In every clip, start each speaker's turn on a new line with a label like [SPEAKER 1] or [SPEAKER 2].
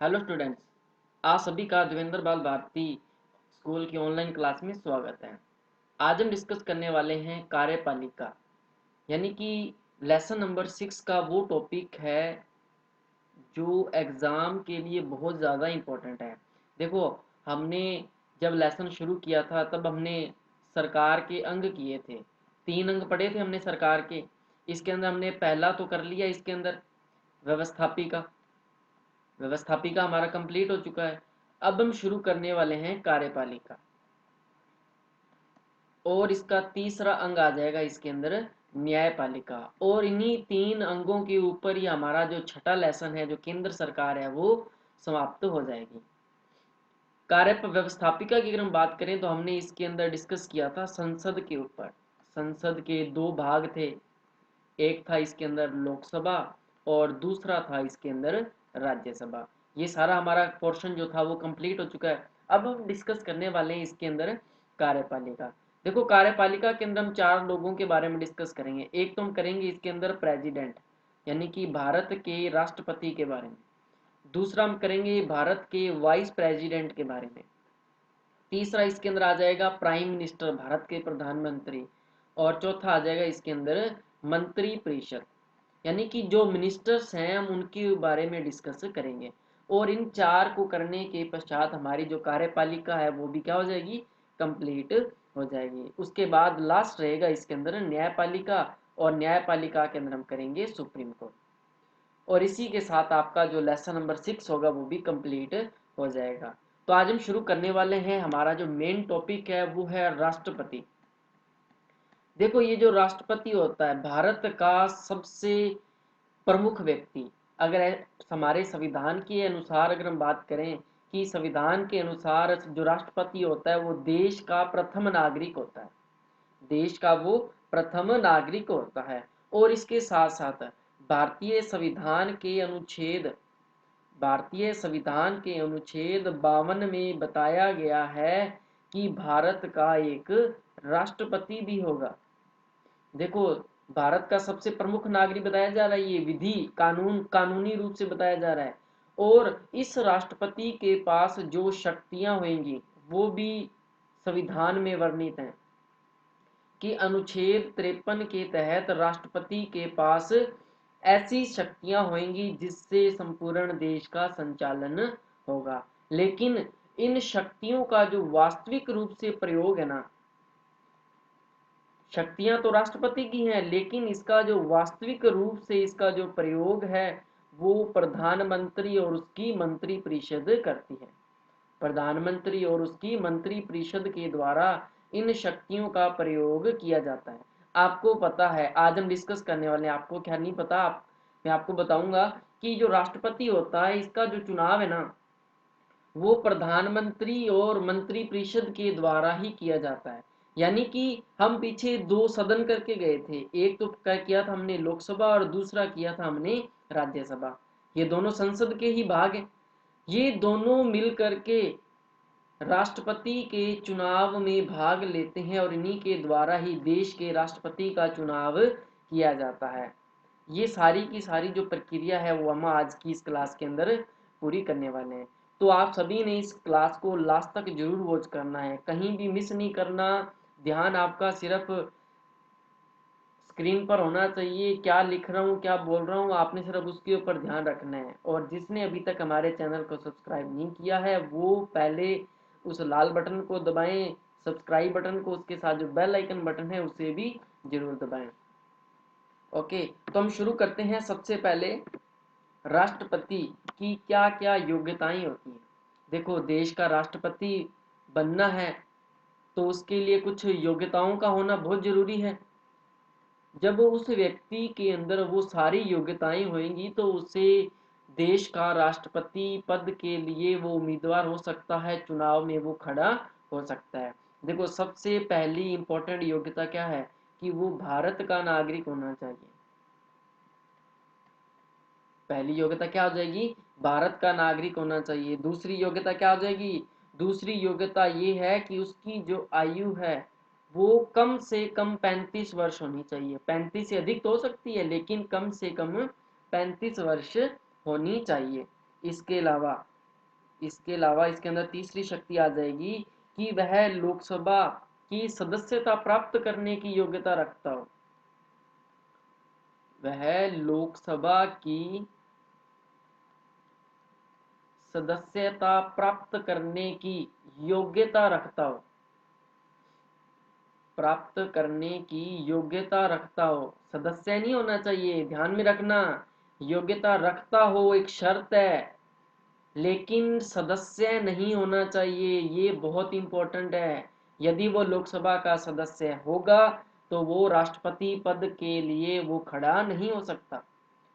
[SPEAKER 1] Hello students, आप सभी का देवेंद्र बाल भारती स्कूल की ऑनलाइन क्लास में स्वागत है। आज हम डिस्कस करने वाले हैं कार्यपालिका यानी कि लेसन नंबर 6 का वो टॉपिक है जो एग्ज़ाम के लिए बहुत ज़्यादा इम्पोर्टेंट है। देखो, हमने जब लेसन शुरू किया था तब हमने सरकार के अंग किए थे, 3 अंग पढ़े थे हमने सरकार के। इसके अंदर हमने पहला तो कर लिया, इसके अंदर व्यवस्थापिका व्यवस्थापिका हमारा कंप्लीट हो चुका है। अब हम शुरू करने वाले हैं कार्यपालिका, और इसका तीसरा अंग आ जाएगा इसके अंदर न्यायपालिका। और इन्हीं 3 अंगों के ऊपर ही हमारा जो छठा लेसन है, जो केंद्र सरकार है, वो समाप्त हो जाएगी। कार्य व्यवस्थापिका की अगर हम बात करें तो हमने इसके अंदर डिस्कस किया था संसद के ऊपर। संसद के 2 भाग थे, एक था इसके अंदर लोकसभा और दूसरा था इसके अंदर राज्यसभा। ये सारा हमारा पोर्शन जो था वो कंप्लीट हो चुका है। अब हम डिस्कस करने वाले हैं इसके अंदर कार्यपालिका। देखो, कार्यपालिका के अंदर हम 4 लोगों के बारे में डिस्कस करेंगे। एक तो हम करेंगे इसके अंदर प्रेसिडेंट यानी कि भारत के राष्ट्रपति के बारे में। दूसरा हम करेंगे भारत के वाइस प्रेसिडेंट के बारे में। तीसरा इसके अंदर आ जाएगा प्राइम मिनिस्टर, भारत के प्रधानमंत्री। और चौथा आ जाएगा इसके अंदर मंत्री परिषद, यानी कि जो मिनिस्टर्स हैं हम उनके बारे में डिस्कस करेंगे। और इन 4 को करने के पश्चात हमारी जो कार्यपालिका है वो भी क्या हो जाएगी, कंप्लीट हो जाएगी। उसके बाद लास्ट रहेगा इसके अंदर न्यायपालिका, और न्यायपालिका के अंदर हम करेंगे सुप्रीम कोर्ट। और इसी के साथ आपका जो लेसन नंबर 6 होगा वो भी कंप्लीट हो जाएगा। तो आज हम शुरू करने वाले हैं, हमारा जो मेन टॉपिक है वो है राष्ट्रपति। देखो, ये जो राष्ट्रपति होता है भारत का सबसे प्रमुख व्यक्ति। अगर हमारे संविधान के अनुसार अगर हम बात करें कि संविधान के अनुसार जो राष्ट्रपति होता है वो देश का प्रथम नागरिक होता है, देश का वो प्रथम नागरिक होता है। और इसके साथ साथ भारतीय संविधान के अनुच्छेद भारतीय संविधान के अनुच्छेद 52 में बताया गया है कि भारत का एक राष्ट्रपति भी होगा। देखो, भारत का सबसे प्रमुख नागरिक बताया जा रहा है, ये विधि कानूनी रूप से बताया जा रहा है। और इस राष्ट्रपति के पास जो शक्तियां होंगी वो भी संविधान में वर्णित हैं कि अनुच्छेद 53 के तहत राष्ट्रपति के पास ऐसी शक्तियां होंगी जिससे संपूर्ण देश का संचालन होगा। लेकिन इन शक्तियों का जो वास्तविक रूप से प्रयोग है ना, शक्तियां तो राष्ट्रपति की हैं लेकिन इसका जो वास्तविक रूप से इसका जो प्रयोग है वो प्रधानमंत्री और उसकी मंत्री परिषद करती है। प्रधानमंत्री और उसकी मंत्री परिषद के द्वारा इन शक्तियों का प्रयोग किया जाता है। आपको पता है, आज हम डिस्कस करने वाले हैं, आपको क्या नहीं पता, मैं आपको बताऊंगा कि जो राष्ट्रपति होता है इसका जो चुनाव है ना वो प्रधानमंत्री और मंत्री परिषद के द्वारा ही किया जाता है। यानी कि हम पीछे 2 सदन करके गए थे, एक तो क्या किया था हमने लोकसभा और दूसरा किया था हमने राज्यसभा। ये दोनों संसद के ही भाग हैं। ये दोनों मिल करके राष्ट्रपति के चुनाव में भाग लेते हैं और इन्हीं के द्वारा ही देश के राष्ट्रपति का चुनाव किया जाता है। ये सारी की सारी जो प्रक्रिया है वो हम आज की इस क्लास के अंदर पूरी करने वाले हैं। तो आप सभी ने इस क्लास को लास्ट तक जरूर वॉच करना है, कहीं भी मिस नहीं करना। ध्यान आपका सिर्फ स्क्रीन पर होना चाहिए, क्या लिख रहा हूँ क्या बोल रहा हूँ आपने सिर्फ उसके ऊपर ध्यान रखना है। और जिसने अभी तक हमारे चैनल को सब्सक्राइब नहीं किया है वो पहले उस लाल बटन को दबाएं, सब्सक्राइब बटन को, उसके साथ जो बेल आइकन बटन है उसे भी जरूर दबाएं। ओके, तो हम शुरू करते हैं। सबसे पहले राष्ट्रपति की क्या क्या योग्यताएं होती हैं। देखो, देश का राष्ट्रपति बनना है तो उसके लिए कुछ योग्यताओं का होना बहुत जरूरी है। जब उस व्यक्ति के अंदर वो सारी योग्यताएं होंगी तो उसे देश का राष्ट्रपति पद के लिए वो उम्मीदवार हो सकता है, चुनाव में वो खड़ा हो सकता है। देखो, सबसे पहली इंपॉर्टेंट योग्यता क्या है कि वो भारत का नागरिक होना चाहिए। पहली योग्यता क्या हो जाएगी, भारत का नागरिक होना चाहिए। दूसरी योग्यता क्या हो जाएगी, दूसरी योग्यता ये है कि उसकी जो आयु है वो कम से कम 35 वर्ष होनी चाहिए। 35 से अधिक तो हो सकती है लेकिन कम से कम 35 वर्ष होनी चाहिए। इसके अलावा इसके अलावा इसके अंदर तीसरी शक्ति आ जाएगी कि वह लोकसभा की सदस्यता प्राप्त करने की योग्यता रखता हो। वह लोकसभा की सदस्यता प्राप्त करने की योग्यता रखता हो। प्राप्त करने की योग्यता रखता हो, सदस्य नहीं होना चाहिए, ध्यान में रखना। योग्यता रखता हो एक शर्त है, लेकिन सदस्य नहीं होना चाहिए, ये बहुत इंपॉर्टेंट है। यदि वो लोकसभा का सदस्य होगा तो वो राष्ट्रपति पद के लिए वो खड़ा नहीं हो सकता,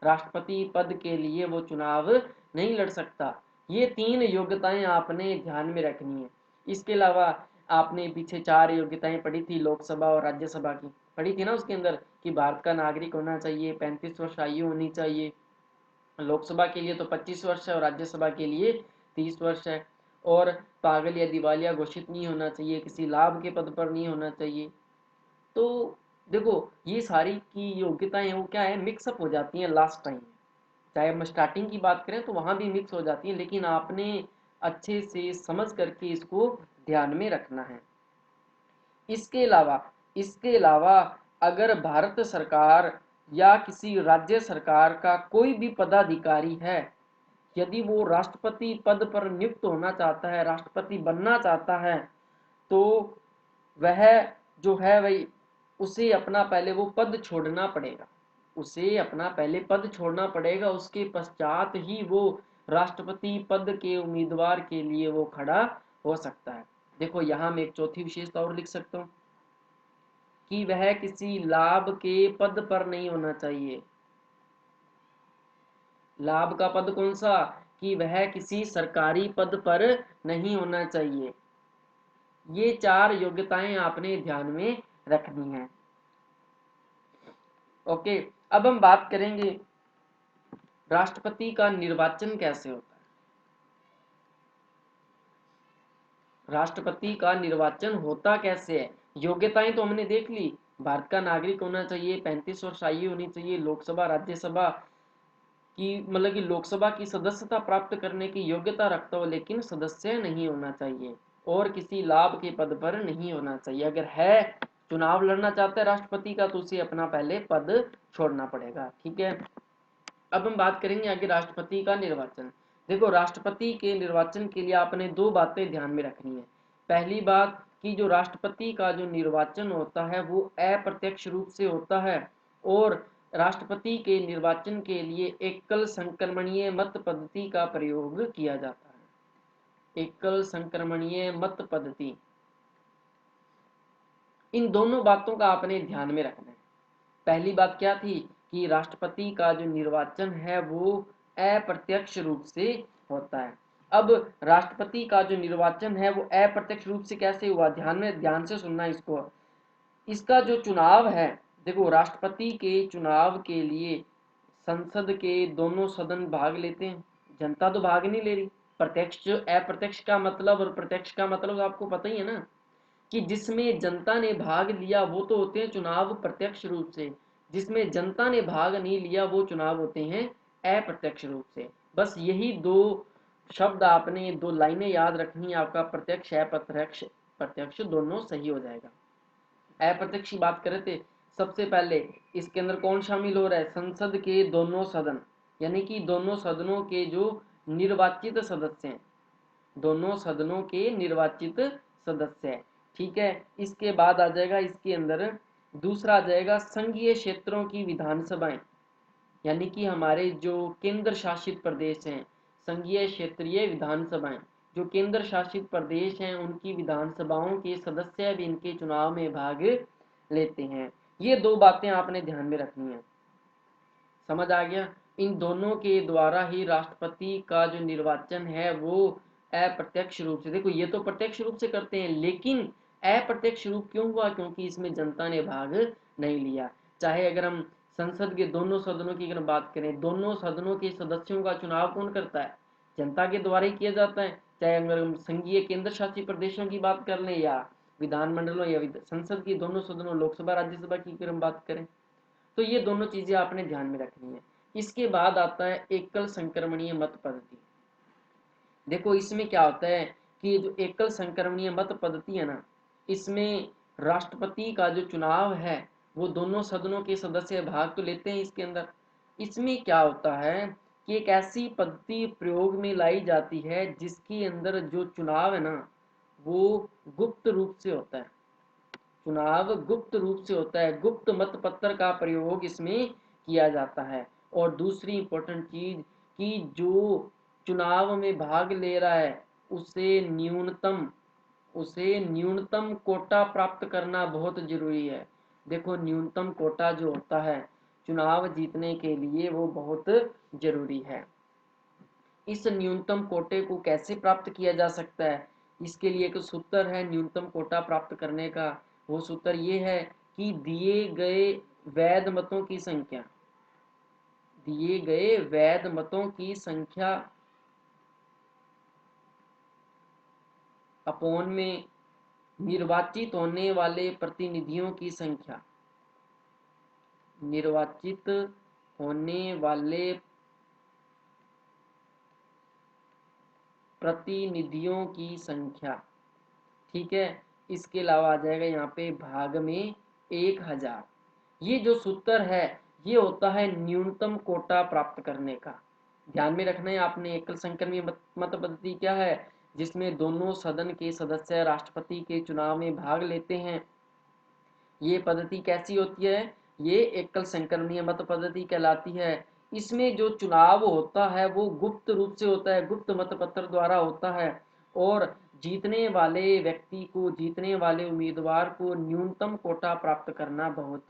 [SPEAKER 1] राष्ट्रपति पद के लिए वो चुनाव नहीं लड़ सकता। ये 3 योग्यताएं आपने ध्यान में रखनी है। इसके अलावा आपने पीछे 4 योग्यताएं पढ़ी थी लोकसभा और राज्यसभा की, पढ़ी थी ना उसके अंदर, कि भारत का नागरिक होना चाहिए, 35 वर्ष आयु होनी चाहिए, लोकसभा के लिए तो 25 वर्ष है और राज्यसभा के लिए 30 वर्ष है, और पागल या दिवालिया घोषित नहीं होना चाहिए, किसी लाभ के पद पर नहीं होना चाहिए। तो देखो ये सारी की योग्यताएं हैं वो क्या है, मिक्सअप हो जाती हैं लास्ट टाइम, चाहे हम स्टार्टिंग की बात करें तो वहां भी मिक्स हो जाती है, लेकिन आपने अच्छे से समझ करके इसको ध्यान में रखना है। इसके अलावा अगर भारत सरकार या किसी राज्य सरकार का कोई भी पदाधिकारी है, यदि वो राष्ट्रपति पद पर नियुक्त होना चाहता है, राष्ट्रपति बनना चाहता है, तो वह जो है वही उसे अपना पहले वो पद छोड़ना पड़ेगा, उसे अपना पहले पद छोड़ना पड़ेगा, उसके पश्चात ही वो राष्ट्रपति पद के उम्मीदवार के लिए वो खड़ा हो सकता है। देखो यहाँ मैं एक चौथी विशेषता और लिख सकता हूँ कि वह किसी लाभ के पद पर नहीं होना चाहिए। लाभ का पद कौन सा, कि वह किसी सरकारी पद पर नहीं होना चाहिए। ये 4 योग्यताएं आपने ध्यान में रखनी है। ओके, अब हम बात करेंगे राष्ट्रपति का निर्वाचन कैसे होता है। राष्ट्रपति का निर्वाचन होता कैसे है, योग्यताएं तो हमने देख ली, भारत का नागरिक होना चाहिए, 35 वर्ष आयु होनी चाहिए, लोकसभा राज्यसभा की मतलब कि लोकसभा की सदस्यता प्राप्त करने की योग्यता रखता हो लेकिन सदस्य नहीं होना चाहिए, और किसी लाभ के पद पर नहीं होना चाहिए। अगर है चुनाव लड़ना चाहता है राष्ट्रपति का तो उसे अपना पहले पद छोड़ना पड़ेगा। ठीक है, अब हम बात करेंगे आगे राष्ट्रपति का निर्वाचन। देखो राष्ट्रपति के निर्वाचन के लिए आपने 2 बातें ध्यान में रखनी है। पहली बात कि जो राष्ट्रपति का जो निर्वाचन होता है वो अप्रत्यक्ष रूप से होता है, और राष्ट्रपति के निर्वाचन के लिए एकल संक्रमणीय मत पद्धति का प्रयोग किया जाता है। एकल संक्रमणीय मत पद्धति, इन दोनों बातों का आपने ध्यान में रखना है। पहली बात क्या थी कि राष्ट्रपति का जो निर्वाचन है वो अप्रत्यक्ष रूप से होता है। अब राष्ट्रपति का जो निर्वाचन है वो अप्रत्यक्ष रूप से कैसे हुआ, ध्यान से सुनना इसको। इसका जो चुनाव है, देखो राष्ट्रपति के चुनाव के लिए संसद के दोनों सदन भाग लेते हैं, जनता तो भाग नहीं ले रही। प्रत्यक्ष अप्रत्यक्ष का मतलब और प्रत्यक्ष का मतलब आपको पता ही है ना, कि जिसमें जनता ने भाग लिया वो तो होते हैं चुनाव प्रत्यक्ष रूप से, जिसमें जनता ने भाग नहीं लिया वो चुनाव होते हैं अप्रत्यक्ष रूप से। बस यही 2 शब्द आपने 2 लाइनें याद रखनी है, आपका प्रत्यक्ष अप्रत्यक्ष प्रत्यक्ष दोनों सही हो जाएगा। अप्रत्यक्ष की बात करें थे, सबसे पहले इसके अंदर कौन शामिल हो रहा है, संसद के दोनों सदन, यानी कि दोनों सदनों के जो निर्वाचित सदस्य हैं, दोनों सदनों के निर्वाचित सदस्य है। ठीक है, इसके बाद आ जाएगा इसके अंदर दूसरा आ जाएगा संघीय क्षेत्रों की विधानसभाएं, यानी कि हमारे जो केंद्र शासित प्रदेश हैं, संघीय क्षेत्रीय विधानसभाएं, जो केंद्र शासित प्रदेश हैं उनकी विधानसभाओं के सदस्य भी इनके चुनाव में भाग लेते हैं। ये 2 बातें आपने ध्यान में रखनी है। समझ आ गया, इन दोनों के द्वारा ही राष्ट्रपति का जो निर्वाचन है वो अप्रत्यक्ष रूप से, देखो ये तो प्रत्यक्ष रूप से करते हैं लेकिन अप्रत्यक्ष रूप क्यों हुआ, क्योंकि इसमें जनता ने भाग नहीं लिया। चाहे अगर हम संसद के दोनों सदनों की अगर बात करें, दोनों सदनों के सदस्यों का चुनाव कौन करता है, जनता के द्वारा ही किया जाता है। चाहे अगर हम संघीय केंद्र शासित प्रदेशों की बात कर लें या विधानमंडलों या संसद की दोनों सदनों लोकसभा राज्यसभा की अगर हम बात करें, तो ये दोनों चीजें आपने ध्यान में रखनी है। इसके बाद आता है एकल संक्रमणीय मत पद्धति। देखो इसमें क्या होता है कि जो एकल संक्रमणीय मत पद्धति है ना, इसमें राष्ट्रपति का जो चुनाव है वो दोनों सदनों के सदस्य भाग तो लेते हैं इसके अंदर। इसमें क्या होता है कि एक ऐसी पद्धति प्रयोग में लाई जाती है जिसके अंदर जो चुनाव है ना वो गुप्त रूप से होता है। चुनाव गुप्त रूप से होता है, गुप्त मत पत्र का प्रयोग इसमें किया जाता है। और दूसरी इंपॉर्टेंट चीज कि जो चुनाव में भाग ले रहा है उसे न्यूनतम कोटा प्राप्त करना बहुत जरूरी है। देखो न्यूनतम कोटा जो होता है चुनाव जीतने के लिए वो बहुत जरूरी है। इस न्यूनतम कोटे को कैसे प्राप्त किया जा सकता है, इसके लिए एक सूत्र है न्यूनतम कोटा प्राप्त करने का। वो सूत्र ये है कि दिए गए वैध मतों की संख्या अपोन में निर्वाचित होने वाले प्रतिनिधियों की संख्या, निर्वाचित होने वाले प्रतिनिधियों की संख्या, ठीक है। इसके अलावा आ जाएगा यहाँ पे भाग में 1000। ये जो सूत्र है ये होता है न्यूनतम कोटा प्राप्त करने का। ध्यान में रखना है आपने, एकल संक्रमणीय मत पद्धति क्या है, जिसमें दोनों सदन के सदस्य राष्ट्रपति के चुनाव में भाग लेते हैं। ये पद्धति कैसी होती है, ये एकल संक्रमणीय मत पद्धति कहलाती है। इसमें जो चुनाव होता है वो गुप्त रूप से होता है, गुप्त मतपत्र द्वारा होता है। और जीतने वाले उम्मीदवार को न्यूनतम कोटा प्राप्त करना बहुत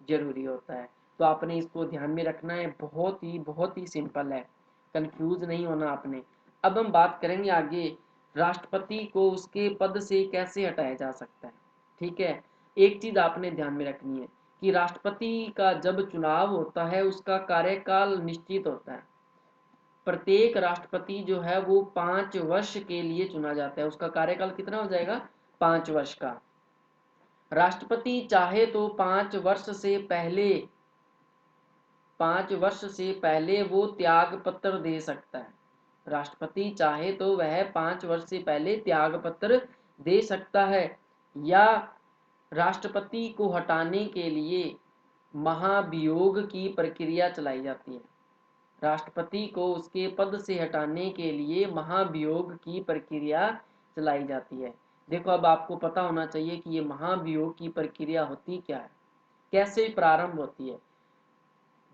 [SPEAKER 1] जरूरी होता है। तो आपने इसको ध्यान में रखना है, बहुत ही सिंपल है, कंफ्यूज नहीं होना आपने। अब हम बात करेंगे आगे राष्ट्रपति को उसके पद से कैसे हटाया जा सकता है। ठीक है, एक चीज आपने ध्यान में रखनी है कि राष्ट्रपति का जब चुनाव होता है उसका कार्यकाल निश्चित होता है। प्रत्येक राष्ट्रपति जो है वो 5 वर्ष के लिए चुना जाता है। उसका कार्यकाल कितना हो जाएगा, 5 वर्ष का। राष्ट्रपति चाहे तो 5 वर्ष से पहले वो त्याग पत्र दे सकता है। राष्ट्रपति चाहे तो वह 5 वर्ष से पहले त्याग पत्र दे सकता है, या राष्ट्रपति को हटाने के लिए महाभियोग की प्रक्रिया चलाई जाती है। राष्ट्रपति को उसके पद से हटाने के लिए महाभियोग की प्रक्रिया चलाई जाती है। देखो अब आपको पता होना चाहिए कि ये महाभियोग की प्रक्रिया होती क्या है, कैसे प्रारंभ होती है।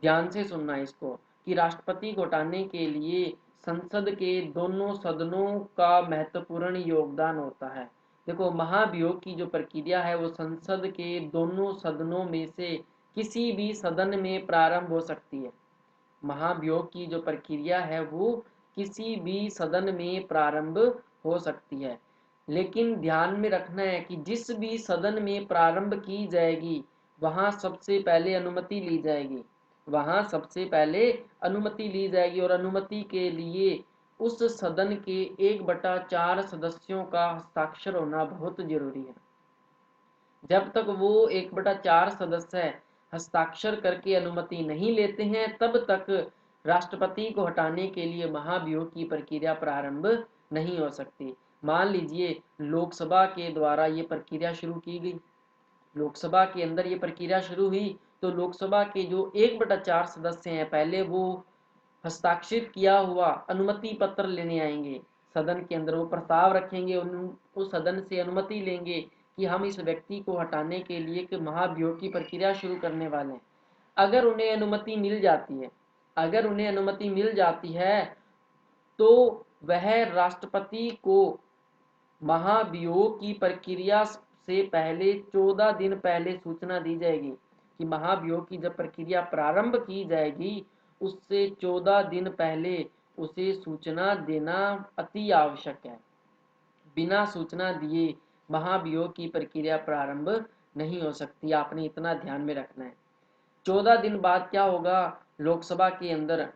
[SPEAKER 1] ध्यान से सुनना इसको कि राष्ट्रपति को हटाने के लिए संसद के दोनों सदनों का महत्वपूर्ण योगदान होता है। देखो महाभियोग की जो प्रक्रिया है वो संसद के दोनों सदनों में से किसी भी सदन में प्रारंभ हो सकती है। महाभियोग की जो प्रक्रिया है वो किसी भी सदन में प्रारंभ हो सकती है, लेकिन ध्यान में रखना है कि जिस भी सदन में प्रारंभ की जाएगी वहां सबसे पहले अनुमति ली जाएगी। और अनुमति के लिए उस सदन के 1/4 सदस्यों का हस्ताक्षर होना बहुत जरूरी है। जब तक वो 1/4 सदस्य हस्ताक्षर करके अनुमति नहीं लेते हैं तब तक राष्ट्रपति को हटाने के लिए महाभियोग की प्रक्रिया प्रारंभ नहीं हो सकती। मान लीजिए लोकसभा के द्वारा ये प्रक्रिया शुरू की गई, लोकसभा के अंदर ये प्रक्रिया शुरू हुई, तो लोकसभा के जो 1/4 सदस्य हैं पहले वो हस्ताक्षरित किया हुआ अनुमति पत्र लेने आएंगे सदन के अंदर, वो प्रस्ताव रखेंगे, उस सदन से अनुमति लेंगे कि हम इस व्यक्ति को हटाने के लिए कि महाभियोग की प्रक्रिया शुरू करने वाले हैं। अगर उन्हें अनुमति मिल जाती है तो वह राष्ट्रपति को महाभियोग की प्रक्रिया से पहले 14 दिन पहले सूचना दी जाएगी कि महाभियोग की जब प्रक्रिया प्रारंभ की जाएगी उससे 14 दिन पहले उसे सूचना देना अति आवश्यक है। बिना सूचना दिए महाभियोग की प्रक्रिया प्रारंभ नहीं हो सकती। आपने इतना ध्यान में रखना है। 14 दिन बाद क्या होगा, लोकसभा के अंदर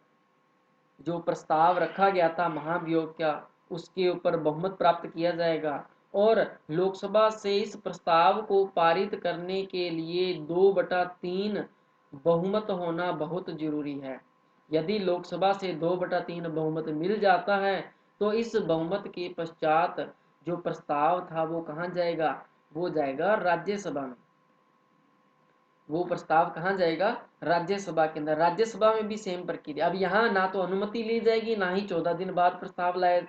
[SPEAKER 1] जो प्रस्ताव रखा गया था महाभियोग का उसके ऊपर बहुमत प्राप्त किया जाएगा और लोकसभा से इस प्रस्ताव को पारित करने के लिए 2/3 बहुमत होना बहुत जरूरी है। यदि लोकसभा से 2/3 बहुमत मिल जाता है तो इस बहुमत के पश्चात जो प्रस्ताव था वो कहाँ जाएगा, वो जाएगा राज्यसभा में। वो प्रस्ताव कहाँ जाएगा, राज्यसभा के अंदर। राज्यसभा में भी सेम प्रक्रिया। अब यहाँ ना तो अनुमति ली जाएगी, ना ही 14 दिन बाद प्रस्ताव लाए,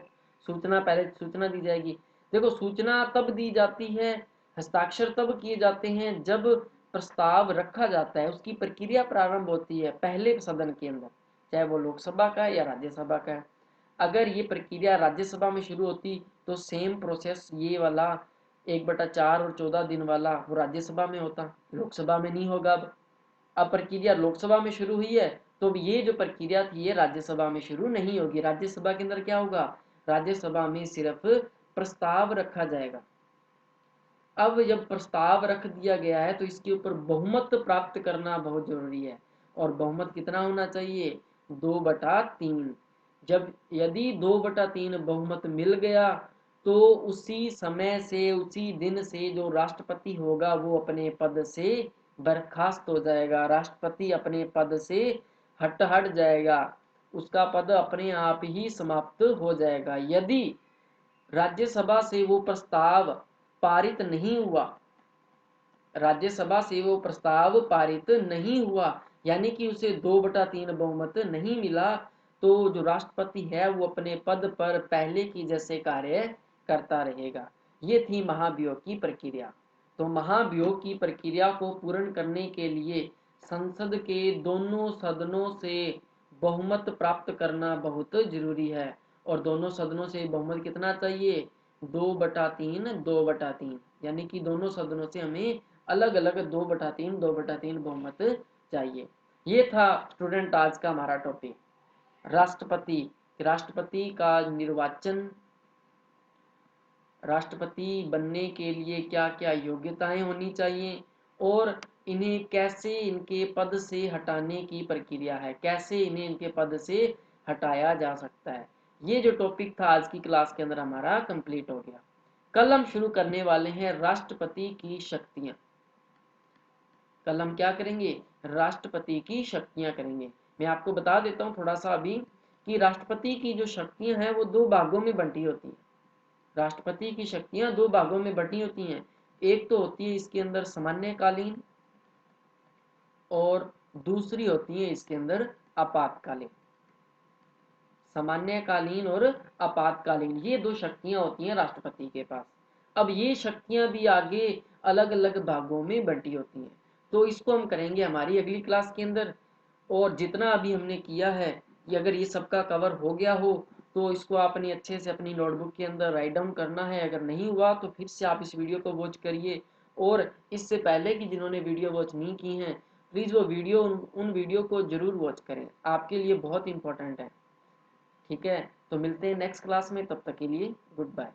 [SPEAKER 1] सूचना पहले सूचना दी जाएगी। देखो सूचना तब दी जाती है, हस्ताक्षर तब किए जाते हैं जब प्रस्ताव रखा जाता है, उसकी प्रक्रिया प्रारंभ होती है पहले सदन के अंदर, चाहे वो लोकसभा का है या राज्यसभा का है। अगर ये प्रक्रिया राज्यसभा में शुरू होती तो सेम प्रोसेस ये वाला 1/4 और 14 दिन वाला वो राज्यसभा में होता, लोकसभा में नहीं होगा। अब प्रक्रिया लोकसभा में शुरू हुई है तो ये जो प्रक्रिया थी ये राज्यसभा में शुरू नहीं होगी। राज्यसभा के अंदर क्या होगा, राज्यसभा में सिर्फ प्रस्ताव रखा जाएगा। अब जब प्रस्ताव रख दिया गया है तो इसके ऊपर बहुमत प्राप्त करना बहुत जरूरी है। और बहुमत कितना होना चाहिए, 2/3। जब यदि 2/3 बहुमत मिल गया तो उसी समय से, उसी दिन से जो राष्ट्रपति होगा वो अपने पद से बर्खास्त हो जाएगा। राष्ट्रपति अपने पद से हट जाएगा, उसका पद अपने आप ही समाप्त हो जाएगा। यदि राज्यसभा से वो प्रस्ताव पारित नहीं हुआ, राज्यसभा से वो प्रस्ताव पारित नहीं हुआ, यानी कि उसे 2/3 बहुमत नहीं मिला, तो जो राष्ट्रपति है वो अपने पद पर पहले की जैसे कार्य करता रहेगा। ये थी महाभियोग की प्रक्रिया। तो महाभियोग की प्रक्रिया को पूर्ण करने के लिए संसद के दोनों सदनों से बहुमत प्राप्त करना बहुत जरूरी है। और दोनों सदनों से बहुमत कितना चाहिए, 2/3 2/3, यानी कि दोनों सदनों से हमें अलग अलग 2/3 बहुमत चाहिए। ये था स्टूडेंट आज का हमारा टॉपिक, राष्ट्रपति। राष्ट्रपति का निर्वाचन, राष्ट्रपति बनने के लिए क्या क्या योग्यताएं होनी चाहिए, और इन्हें कैसे इनके पद से हटाने की प्रक्रिया है, कैसे इन्हें इनके पद से हटाया जा सकता है। ये जो टॉपिक था आज की क्लास के अंदर हमारा कंप्लीट हो गया। कल हम शुरू करने वाले हैं राष्ट्रपति की शक्तियां। कल हम क्या करेंगे, राष्ट्रपति की शक्तियां करेंगे। मैं आपको बता देता हूं थोड़ा सा अभी कि राष्ट्रपति की जो शक्तियां हैं वो 2 भागों में बंटी होती हैं। राष्ट्रपति की शक्तियां 2 भागों में बंटी होती हैं। एक तो होती है इसके अंदर सामान्यकालीन, और दूसरी होती है इसके अंदर आपातकालीन। सामान्यकालीन और आपातकालीन, ये 2 शक्तियां होती हैं राष्ट्रपति के पास। अब ये शक्तियां भी आगे अलग अलग भागों में बंटी होती हैं, तो इसको हम करेंगे हमारी अगली क्लास के अंदर। और जितना अभी हमने किया है कि अगर ये सबका कवर हो गया हो तो इसको आपने अच्छे से अपनी नोटबुक के अंदर राइट डाउन करना है। अगर नहीं हुआ तो फिर से आप इस वीडियो को वॉच करिए, और इससे पहले कि जिन्होंने वीडियो वॉच नहीं की हैं प्लीज़ वो वीडियो, उन वीडियो को ज़रूर वॉच करें, आपके लिए बहुत इंपॉर्टेंट है। ठीक है, तो मिलते हैं नेक्स्ट क्लास में, तब तक के लिए गुड बाय।